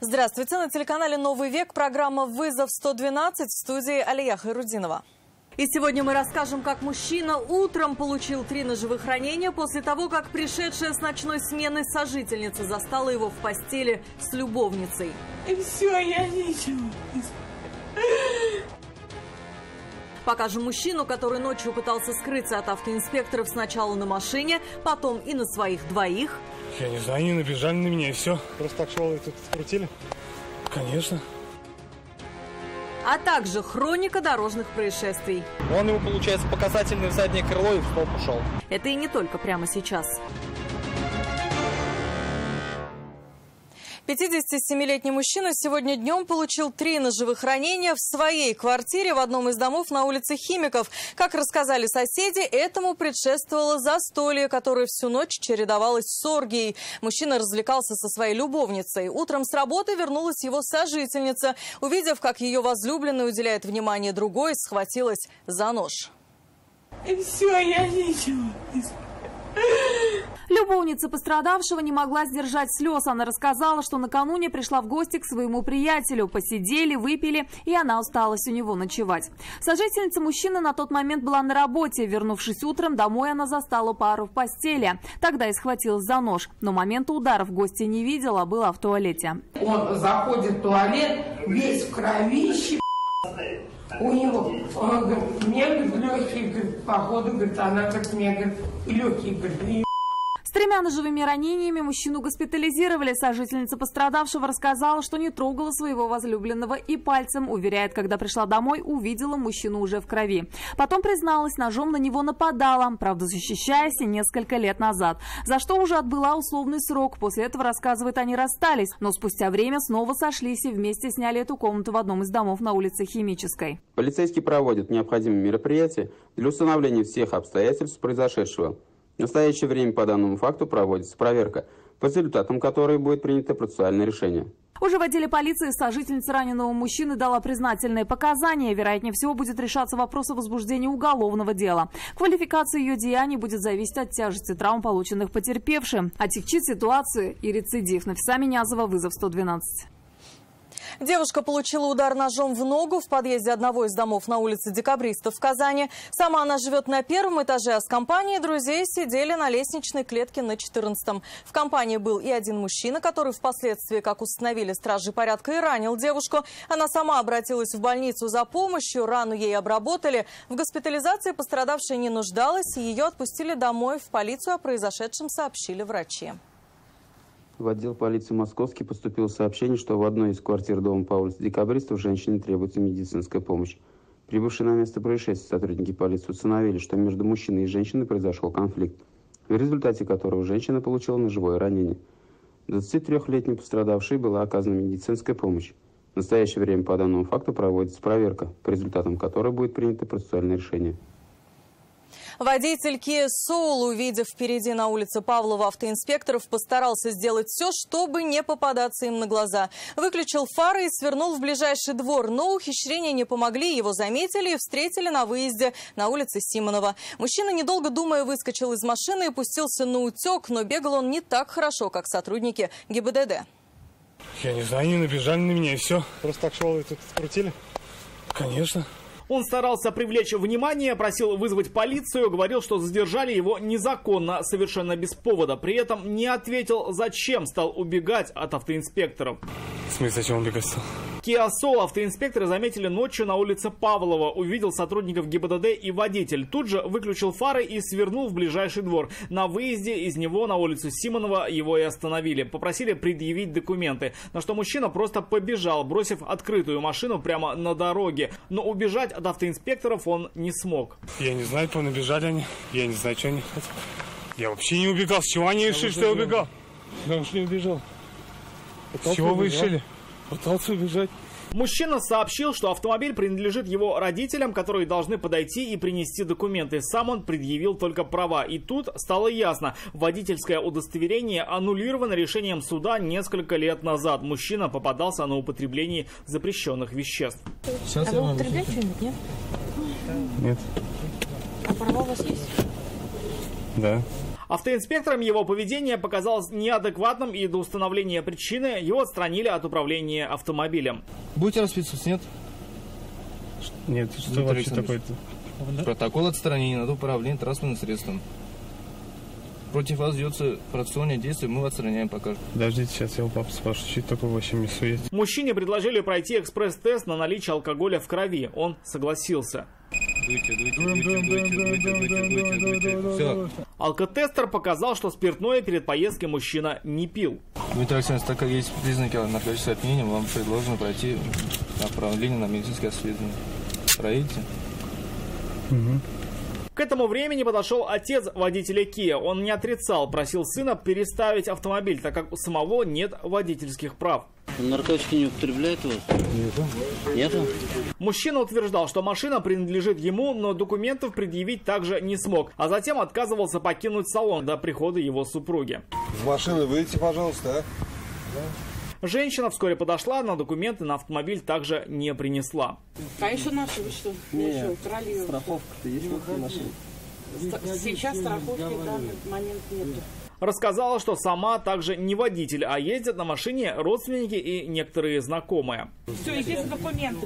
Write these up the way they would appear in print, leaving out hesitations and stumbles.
Здравствуйте, на телеканале «Новый век» программа «Вызов 112» в студии Алия Хайрудинова. И сегодня мы расскажем, как мужчина утром получил 3 ножевых ранения после того, как пришедшая с ночной смены сожительница застала его в постели с любовницей. И все, я ничего не знаю. Покажем мужчину, который ночью пытался скрыться от автоинспекторов сначала на машине, потом и на своих двоих. Я не знаю, они набежали на меня и все. Просто так шел и тут скрутили. Конечно. А также хроника дорожных происшествий. Он ему, получается, показательный в заднее крыло и в столб ушел. Это и не только прямо сейчас. 57-летний мужчина сегодня днем получил 3 ножевых ранения в своей квартире в одном из домов на улице Химиков. Как рассказали соседи, этому предшествовало застолье, которое всю ночь чередовалось с оргией. Мужчина развлекался со своей любовницей. Утром с работы вернулась его сожительница. Увидев, как ее возлюбленный уделяет внимание другой, схватилась за нож. И все, я ничего не знаю. Любовница пострадавшего не могла сдержать слез. Она рассказала, что накануне пришла в гости к своему приятелю. Посидели, выпили, и она осталась у него ночевать. Сожительница мужчины на тот момент была на работе. Вернувшись утром домой, она застала пару в постели. Тогда и схватилась за нож. Но момента ударов гостья не видела, была в туалете. Он заходит в туалет, весь в кровище. У него, он говорит, мне легкий, говорит, походу, говорит, она как мне, говорит, легкий, говорит. С 3 ножевыми ранениями мужчину госпитализировали. Сожительница пострадавшего рассказала, что не трогала своего возлюбленного и пальцем. Уверяет, когда пришла домой, увидела мужчину уже в крови. Потом призналась, ножом на него нападала, правда, защищаясь и несколько лет назад. За что уже отбыла условный срок. После этого, рассказывает, они расстались. Но спустя время снова сошлись и вместе сняли эту комнату в одном из домов на улице Химической. Полицейские проводят необходимые мероприятия для установления всех обстоятельств произошедшего. В настоящее время по данному факту проводится проверка, по результатам которой будет принято процессуальное решение. Уже в отделе полиции сожительница раненого мужчины дала признательные показания. Вероятнее всего будет решаться вопрос о возбуждении уголовного дела. Квалификация ее деяний будет зависеть от тяжести травм, полученных потерпевшим. Отягчит ситуацию и рецидив. Нафиса Минязова, вызов 112. Девушка получила удар ножом в ногу в подъезде одного из домов на улице Декабристов в Казани. Сама она живет на 1-м этаже, а с компанией друзей сидели на лестничной клетке на 14-м. В компании был и один мужчина, который впоследствии, как установили стражи порядка, и ранил девушку. Она сама обратилась в больницу за помощью, рану ей обработали. В госпитализации пострадавшая не нуждалась, и ее отпустили домой. В полицию о произошедшем сообщили врачи. В отдел полиции Московский поступило сообщение, что в одной из квартир дома по улице Декабристов женщине требуется медицинская помощь. Прибывшие на место происшествия сотрудники полиции установили, что между мужчиной и женщиной произошел конфликт, в результате которого женщина получила ножевое ранение. 23-летней пострадавшей была оказана медицинская помощь. В настоящее время по данному факту проводится проверка, по результатам которой будет принято процессуальное решение. Водитель Kia Soul, увидев впереди на улице Павлова автоинспекторов, постарался сделать все, чтобы не попадаться им на глаза. Выключил фары и свернул в ближайший двор, но ухищрения не помогли, его заметили и встретили на выезде на улице Симонова. Мужчина, недолго думая, выскочил из машины и пустился на утек, но бегал он не так хорошо, как сотрудники ГИБДД. Я не знаю, они набежали на меня и все. Просто так шел и тут скрутили. Конечно. Он старался привлечь внимание, просил вызвать полицию, говорил, что задержали его незаконно, совершенно без повода. При этом не ответил, зачем стал убегать от автоинспекторов. В смысле, зачем убегать стал? Kia Soul автоинспекторы заметили ночью на улице Павлова. Увидел сотрудников ГИБДД и водитель. Тут же выключил фары и свернул в ближайший двор. На выезде из него на улицу Симонова его и остановили. Попросили предъявить документы. На что мужчина просто побежал, бросив открытую машину прямо на дороге. Но убежать от автоинспекторов он не смог. Я не знаю, куда набежали они. Я не знаю, что они хотят. Я вообще не убегал. С чего они решили, что я убегал? Я уж не убежал. С чего вы решили? Пытался убежать. Мужчина сообщил, что автомобиль принадлежит его родителям, которые должны подойти и принести документы. Сам он предъявил только права. И тут стало ясно. Водительское удостоверение аннулировано решением суда несколько лет назад. Мужчина попадался на употреблении запрещенных веществ. Сейчас вы употребляете что-нибудь, нет? Нет. А права у вас есть? Да. Автоинспекторам его поведение показалось неадекватным, и до установления причины его отстранили от управления автомобилем. Будете расписываться, нет? Нет, что вообще такое-то? Протокол отстранения над управлением транспортным средством. Против вас ведется процессуальное действие, мы вас отстраняем пока. Подождите, сейчас я у папы спрошу, что такое вообще мясо есть. Мужчине предложили пройти экспресс-тест на наличие алкоголя в крови. Он согласился. Все. Алкотестер показал, что спиртное перед поездкой мужчина не пил. Дмитрий Александрович, так как есть признаки наркотического опьянения, вам предложено пройти направление на медицинское освидетельствование. Проедете? Угу. К этому времени подошел отец водителя Kia. Он не отрицал, просил сына переставить автомобиль, так как у самого нет водительских прав. Наркотики не употребляет у вас? Нету. Мужчина утверждал, что машина принадлежит ему, но документов предъявить также не смог, а затем отказывался покинуть салон до прихода его супруги. Из машины выйдите, пожалуйста, а? Женщина вскоре подошла, но документы на автомобиль также не принесла. А еще наши, вы что? Нет, страховка-то есть в этой машине? Сейчас страховки в данный момент нету. Рассказала, что сама также не водитель, а ездят на машине родственники и некоторые знакомые. Все, иди с документы,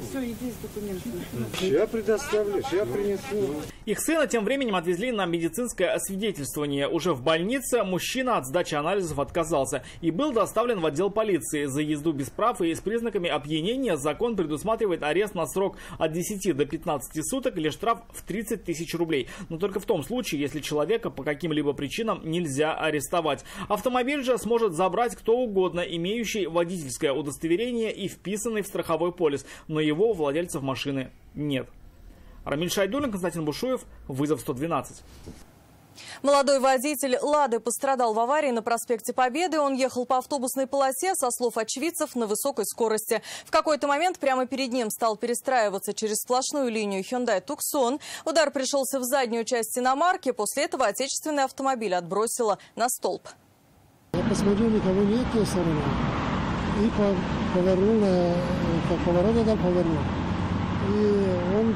Я предоставлю, я принесу. Их сына тем временем отвезли на медицинское освидетельствование. Уже в больнице мужчина от сдачи анализов отказался и был доставлен в отдел полиции. За езду без прав и с признаками опьянения закон предусматривает арест на срок от 10 до 15 суток или штраф в 30 тысяч рублей. Но только в том случае, если человека по каким-либо причинам нельзя арестовать. Автомобиль же сможет забрать кто угодно, имеющий водительское удостоверение и вписанный в страховой полис, но его у владельцев машины нет. Рамиль Шайдуллин, Константин Бушуев, вызов 112. Молодой водитель «Лады» пострадал в аварии на проспекте Победы. Он ехал по автобусной полосе, со слов очевидцев, на высокой скорости. В какой-то момент прямо перед ним стал перестраиваться через сплошную линию Hyundai Tucson. Удар пришелся в заднюю часть иномарки. После этого отечественный автомобиль отбросило на столб. Я посмотрел, никого нет в той стороне. И повернул, как поворот дал, повернул. И он,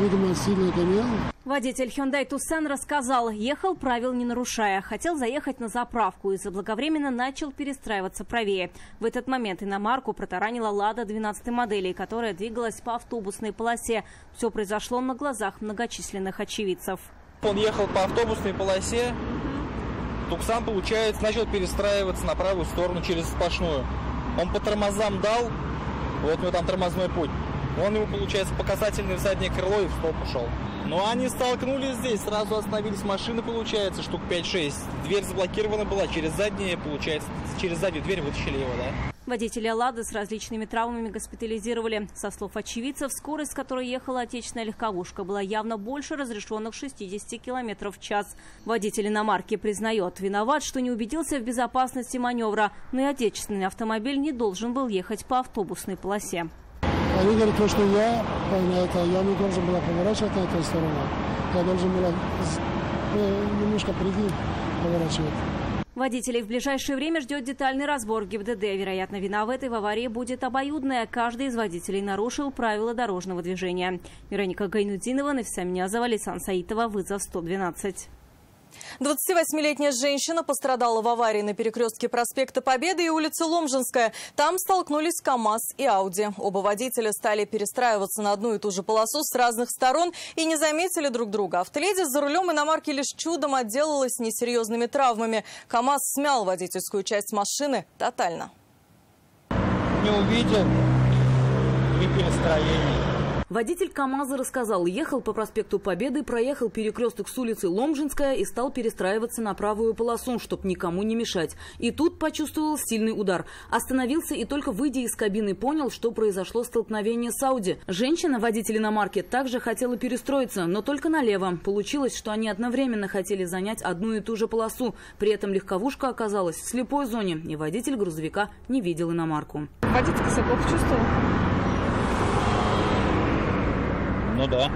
видимо, сильно гонял. Водитель Hyundai Tucson рассказал, ехал, правил не нарушая. Хотел заехать на заправку и заблаговременно начал перестраиваться правее. В этот момент иномарку протаранила «Лада» 12 модели, которая двигалась по автобусной полосе. Все произошло на глазах многочисленных очевидцев. Он ехал по автобусной полосе. Tucson, получается, начал перестраиваться на правую сторону через сплошную. Он по тормозам дал, вот у него там тормозной путь. Он ему, получается, показательный в заднее крыло и в столб ушел. Но они столкнулись здесь, сразу остановились машины, получается, штук 5-6. Дверь заблокирована была, через заднюю дверь вытащили его, да. Водителя «Лады» с различными травмами госпитализировали. Со слов очевидцев, скорость, с которой ехала отечественная легковушка, была явно больше разрешенных 60 км в час. Водитель иномарки признает, виноват, что не убедился в безопасности маневра, но и отечественный автомобиль не должен был ехать по автобусной полосе. Они говорят, что я не должен был поворачивать на эту сторону. Я должен был немножко впереди поворачивать. Водителей в ближайшее время ждет детальный разбор ГИБДД. Вероятно, вина в этой аварии будет обоюдная. Каждый из водителей нарушил правила дорожного движения. Вероника Гайнудинова, Нафиса Минязова, Лейсан Саитова, вызов 112. 28-летняя женщина пострадала в аварии на перекрестке проспекта Победы и улицы Ломжинская. Там столкнулись КАМАЗ и Ауди. Оба водителя стали перестраиваться на одну и ту же полосу с разных сторон и не заметили друг друга. Автоледи за рулем иномарки лишь чудом отделалась несерьезными травмами. КАМАЗ смял водительскую часть машины тотально. Не увидел при перестроении. Водитель КАМАЗа рассказал, ехал по проспекту Победы, проехал перекресток с улицы Ломжинская и стал перестраиваться на правую полосу, чтобы никому не мешать. И тут почувствовал сильный удар. Остановился и только выйдя из кабины понял, что произошло столкновение с Ауди. Женщина, водитель иномарки, также хотела перестроиться, но только налево. Получилось, что они одновременно хотели занять одну и ту же полосу. При этом легковушка оказалась в слепой зоне, и водитель грузовика не видел иномарку. Водитель себя плохо чувствовал? Ну да,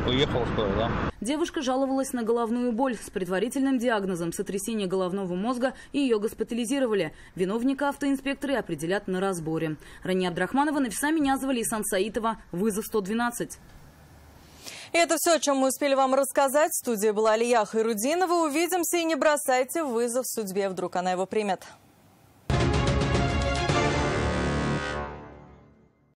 уехал скоро, да. Девушка жаловалась на головную боль с предварительным диагнозом сотрясение головного мозга и ее госпитализировали. Виновника автоинспекторы определят на разборе. Рания Абдрахманова, Нафиса Минязова, Лейсан Саитова, вызов 112. И это все, о чем мы успели вам рассказать. В студии была Алия Хайрудинова. Увидимся и не бросайте вызов судьбе, вдруг она его примет.